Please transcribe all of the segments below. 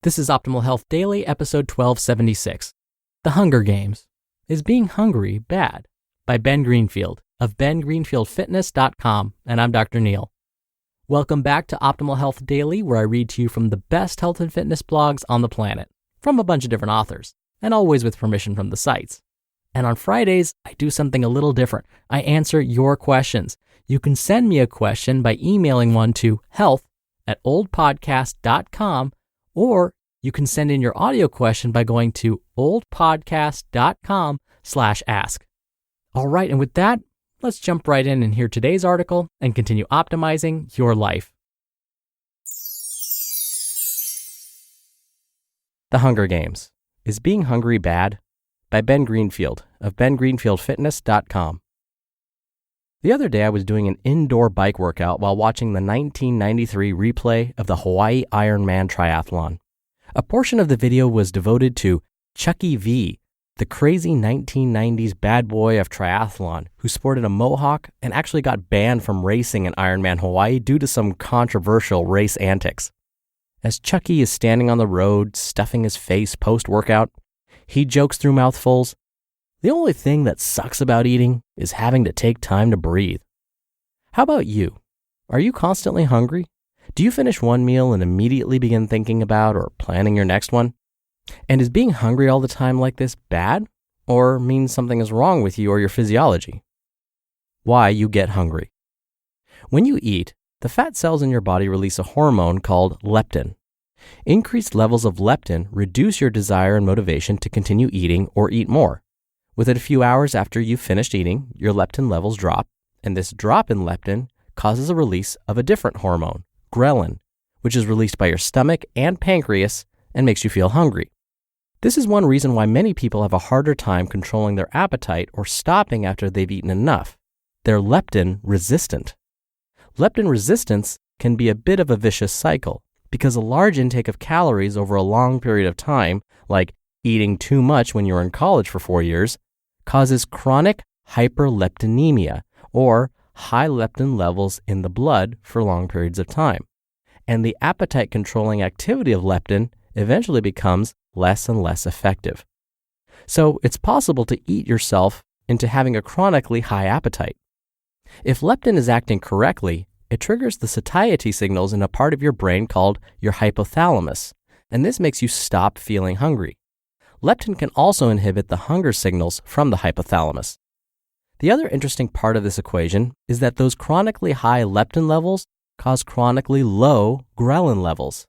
This is Optimal Health Daily, episode 1276. The Hunger Games. Is Being Hungry Bad? By Ben Greenfield of bengreenfieldfitness.com, and I'm Dr. Neil. Welcome back to Optimal Health Daily, where I read to you from the best health and fitness blogs on the planet, from a bunch of different authors, and always with permission from the sites. And on Fridays, I do something a little different. I answer your questions. You can send me a question by emailing one to health@oldpodcast.com, or you can send in your audio question by going to oldpodcast.com/ask. All right, and with that, let's jump right in and hear today's article and continue optimizing your life. The Hunger Games. Is Being Hungry Bad? By Ben Greenfield of bengreenfieldfitness.com. The other day, I was doing an indoor bike workout while watching the 1993 replay of the Hawaii Ironman triathlon. A portion of the video was devoted to Chucky V, the crazy 1990s bad boy of triathlon who sported a mohawk and actually got banned from racing in Ironman Hawaii due to some controversial race antics. As Chucky is standing on the road, stuffing his face post-workout, he jokes through mouthfuls, "The only thing that sucks about eating is having to take time to breathe." How about you? Are you constantly hungry? Do you finish one meal and immediately begin thinking about or planning your next one? And is being hungry all the time like this bad, or means something is wrong with you or your physiology? Why you get hungry. When you eat, the fat cells in your body release a hormone called leptin. Increased levels of leptin reduce your desire and motivation to continue eating or eat more. Within a few hours after you've finished eating, your leptin levels drop, and this drop in leptin causes a release of a different hormone, ghrelin, which is released by your stomach and pancreas and makes you feel hungry. This is one reason why many people have a harder time controlling their appetite or stopping after they've eaten enough. They're leptin resistant. Leptin resistance can be a bit of a vicious cycle because a large intake of calories over a long period of time, like eating too much when you were in college for 4 years, causes chronic hyperleptinemia, or high leptin levels in the blood for long periods of time. And the appetite-controlling activity of leptin eventually becomes less and less effective. So it's possible to eat yourself into having a chronically high appetite. If leptin is acting correctly, it triggers the satiety signals in a part of your brain called your hypothalamus, and this makes you stop feeling hungry. Leptin can also inhibit the hunger signals from the hypothalamus. The other interesting part of this equation is that those chronically high leptin levels cause chronically low ghrelin levels.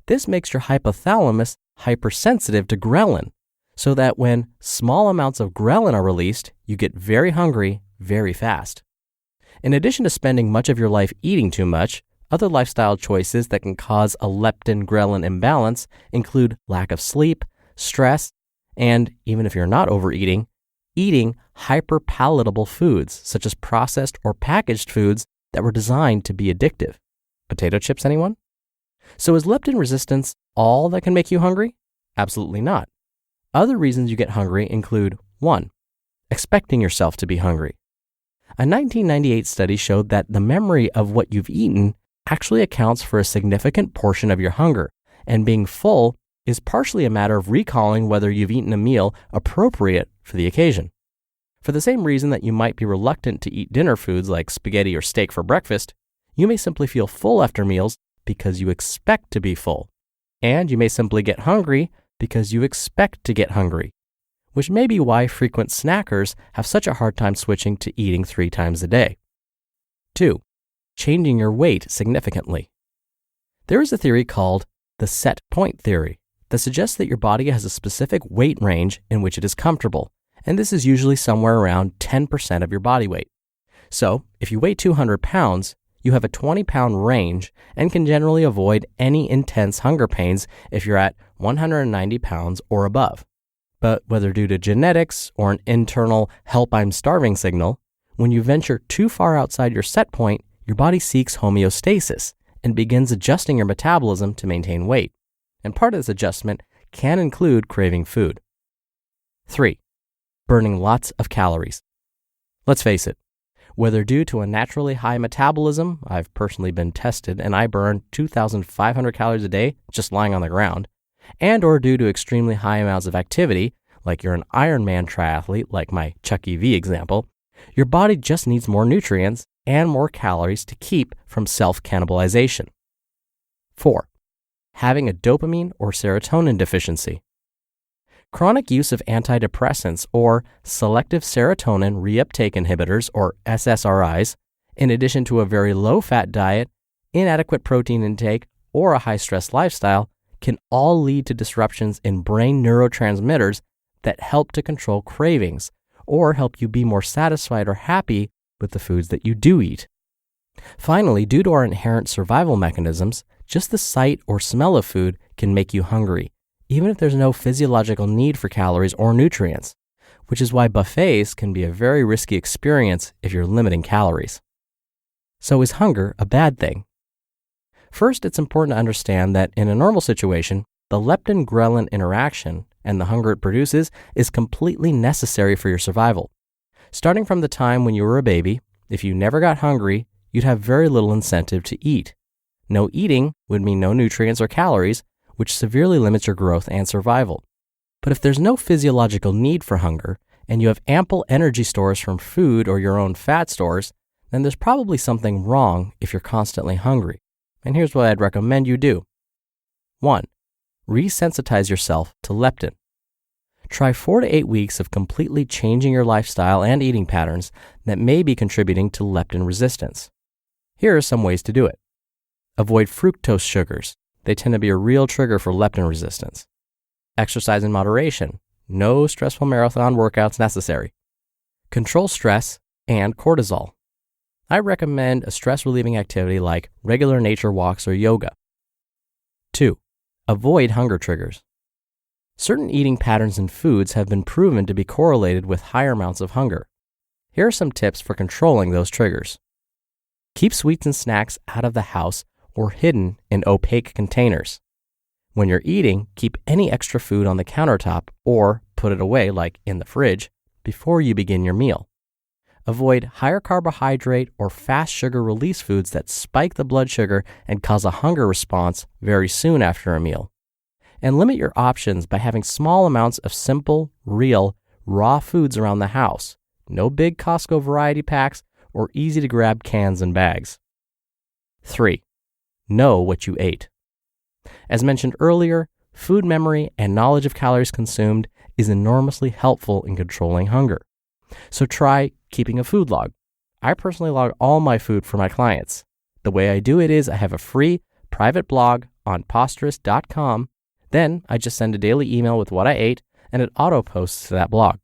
This makes your hypothalamus hypersensitive to ghrelin, so that when small amounts of ghrelin are released, you get very hungry very fast. In addition to spending much of your life eating too much, other lifestyle choices that can cause a leptin-ghrelin imbalance include lack of sleep, stress, and, even if you're not overeating, eating hyperpalatable foods such as processed or packaged foods that were designed to be addictive. Potato chips, anyone? So is leptin resistance all that can make you hungry? Absolutely not. Other reasons you get hungry include 1. Expecting yourself to be hungry. A 1998 study showed that the memory of what you've eaten actually accounts for a significant portion of your hunger, and being full is partially a matter of recalling whether you've eaten a meal appropriate for the occasion. For the same reason that you might be reluctant to eat dinner foods like spaghetti or steak for breakfast, you may simply feel full after meals because you expect to be full. And you may simply get hungry because you expect to get hungry, which may be why frequent snackers have such a hard time switching to eating 3 times a day. 2. Changing your weight significantly. There is a theory called the set point theory that suggests that your body has a specific weight range in which it is comfortable, and this is usually somewhere around 10% of your body weight. So, if you weigh 200 pounds, you have a 20-pound range and can generally avoid any intense hunger pains if you're at 190 pounds or above. But whether due to genetics or an internal "help, I'm starving" signal, when you venture too far outside your set point, your body seeks homeostasis and begins adjusting your metabolism to maintain weight. And part of this adjustment can include craving food. 3. Burning lots of calories. Let's face it, whether due to a naturally high metabolism, I've personally been tested and I burn 2,500 calories a day just lying on the ground, and or due to extremely high amounts of activity, like you're an Ironman triathlete, like my Chucky V example, your body just needs more nutrients and more calories to keep from self-cannibalization. 4. Having a dopamine or serotonin deficiency. Chronic use of antidepressants or selective serotonin reuptake inhibitors or SSRIs, in addition to a very low-fat diet, inadequate protein intake, or a high-stress lifestyle, can all lead to disruptions in brain neurotransmitters that help to control cravings or help you be more satisfied or happy with the foods that you do eat. Finally, due to our inherent survival mechanisms, just the sight or smell of food can make you hungry, even if there's no physiological need for calories or nutrients, which is why buffets can be a very risky experience if you're limiting calories. So is hunger a bad thing? First, it's important to understand that in a normal situation, the leptin-ghrelin interaction and the hunger it produces is completely necessary for your survival. Starting from the time when you were a baby, if you never got hungry, you'd have very little incentive to eat. No eating would mean no nutrients or calories, which severely limits your growth and survival. But if there's no physiological need for hunger, and you have ample energy stores from food or your own fat stores, then there's probably something wrong if you're constantly hungry. And here's what I'd recommend you do. 1. Resensitize yourself to leptin. Try 4 to 8 weeks of completely changing your lifestyle and eating patterns that may be contributing to leptin resistance. Here are some ways to do it. Avoid fructose sugars. They tend to be a real trigger for leptin resistance. Exercise in moderation. No stressful marathon workouts necessary. Control stress and cortisol. I recommend a stress-relieving activity like regular nature walks or yoga. 2. Avoid hunger triggers. Certain eating patterns and foods have been proven to be correlated with higher amounts of hunger. Here are some tips for controlling those triggers. Keep sweets and snacks out of the house or hidden in opaque containers. When you're eating, keep any extra food on the countertop or put it away, like in the fridge, before you begin your meal. Avoid higher carbohydrate or fast sugar release foods that spike the blood sugar and cause a hunger response very soon after a meal. And limit your options by having small amounts of simple, real, raw foods around the house. No big Costco variety packs or easy-to-grab cans and bags. 3. Know what you ate. As mentioned earlier, food memory and knowledge of calories consumed is enormously helpful in controlling hunger. So try keeping a food log. I personally log all my food for my clients. The way I do it is I have a free private blog on posterous.com. Then I just send a daily email with what I ate and it auto-posts to that blog.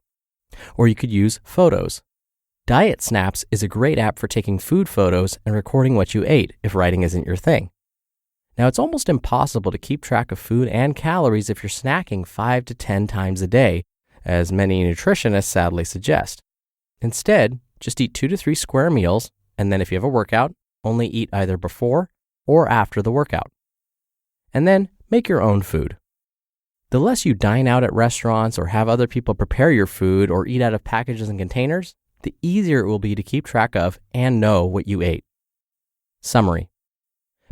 Or you could use photos. Diet Snaps is a great app for taking food photos and recording what you ate if writing isn't your thing. Now, it's almost impossible to keep track of food and calories if you're snacking 5 to 10 times a day, as many nutritionists sadly suggest. Instead, just eat 2 to 3 square meals, and then if you have a workout, only eat either before or after the workout. And then make your own food. The less you dine out at restaurants or have other people prepare your food or eat out of packages and containers, the easier it will be to keep track of and know what you ate. Summary.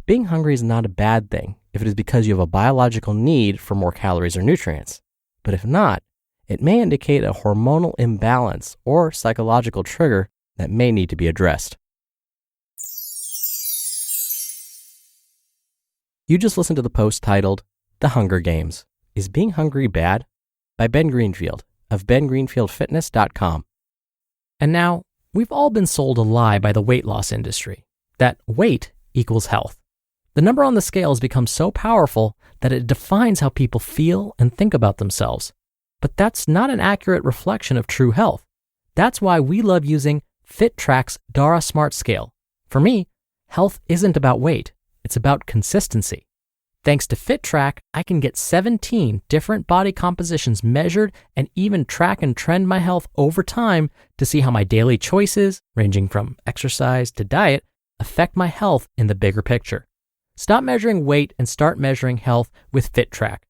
Being hungry is not a bad thing if it is because you have a biological need for more calories or nutrients. But if not, it may indicate a hormonal imbalance or psychological trigger that may need to be addressed. You just listened to the post titled, The Hunger Games. Is Being Hungry Bad? By Ben Greenfield of bengreenfieldfitness.com. And now, we've all been sold a lie by the weight loss industry, that weight equals health. The number on the scale has become so powerful that it defines how people feel and think about themselves. But that's not an accurate reflection of true health. That's why we love using FitTrack's Dara Smart Scale. For me, health isn't about weight. It's about consistency. Thanks to FitTrack, I can get 17 different body compositions measured and even track and trend my health over time to see how my daily choices, ranging from exercise to diet, affect my health in the bigger picture. Stop measuring weight and start measuring health with FitTrack.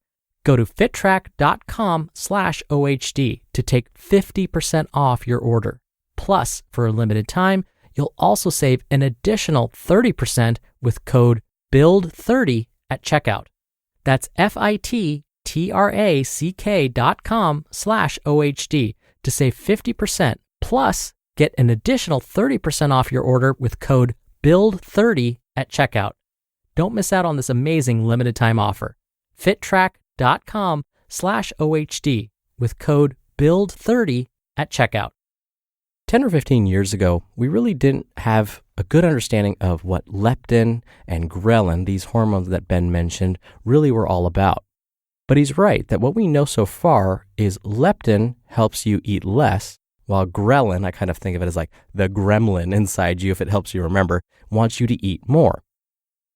Go to fittrack.com/OHD to take 50% off your order. Plus, for a limited time, you'll also save an additional 30% with code BUILD30 at checkout. That's FITTRACK track.com/OHD to save 50%, plus get an additional 30% off your order with code BUILD30 at checkout. Don't miss out on this amazing limited time offer. fittrack.com/OHD with code BUILD30 at checkout. 10 or 15 years ago, we really didn't have a good understanding of what leptin and ghrelin, these hormones that Ben mentioned, really were all about. But he's right that what we know so far is leptin helps you eat less, while ghrelin, I kind of think of it as like the gremlin inside you, if it helps you remember, wants you to eat more.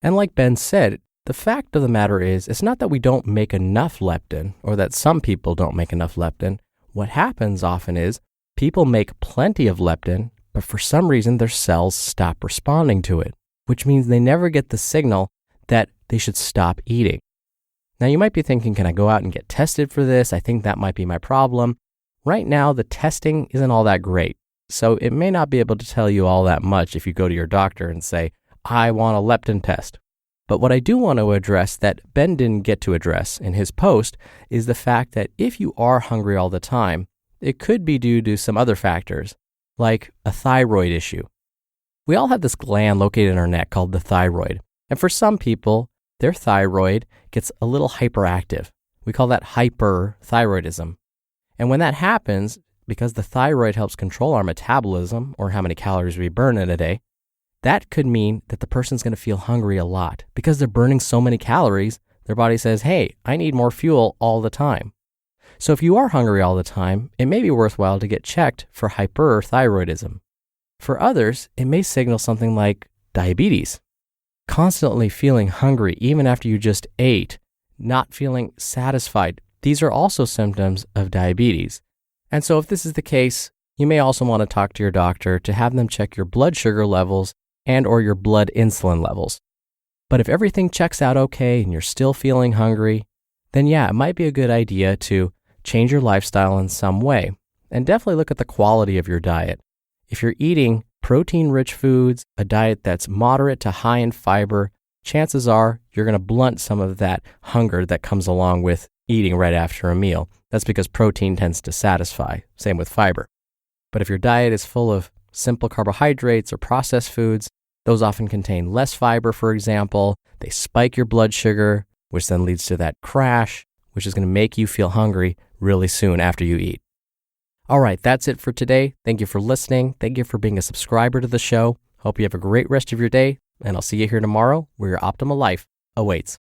And like Ben said, the fact of the matter is, it's not that we don't make enough leptin or that some people don't make enough leptin. What happens often is people make plenty of leptin, but for some reason their cells stop responding to it, which means they never get the signal that they should stop eating. Now you might be thinking, can I go out and get tested for this? I think that might be my problem. Right now, the testing isn't all that great, so it may not be able to tell you all that much if you go to your doctor and say, I want a leptin test. But what I do want to address that Ben didn't get to address in his post is the fact that if you are hungry all the time, it could be due to some other factors, like a thyroid issue. We all have this gland located in our neck called the thyroid, and for some people, their thyroid gets a little hyperactive. We call that hyperthyroidism. And when that happens, because the thyroid helps control our metabolism or how many calories we burn in a day, that could mean that the person's going to feel hungry a lot because they're burning so many calories. Their body says, hey, I need more fuel all the time. So if you are hungry all the time, it may be worthwhile to get checked for hyperthyroidism. For others, it may signal something like diabetes. Constantly feeling hungry even after you just ate, not feeling satisfied. These are also symptoms of diabetes. And so if this is the case, you may also want to talk to your doctor to have them check your blood sugar levels and or your blood insulin levels. But if everything checks out okay and you're still feeling hungry, then yeah, it might be a good idea to change your lifestyle in some way and definitely look at the quality of your diet. If you're eating protein-rich foods, a diet that's moderate to high in fiber, chances are you're going to blunt some of that hunger that comes along with eating right after a meal. That's because protein tends to satisfy, same with fiber. But if your diet is full of simple carbohydrates or processed foods, those often contain less fiber, for example. They spike your blood sugar, which then leads to that crash, which is going to make you feel hungry really soon after you eat. All right, that's it for today. Thank you for listening. Thank you for being a subscriber to the show. Hope you have a great rest of your day, and I'll see you here tomorrow where your optimal life awaits.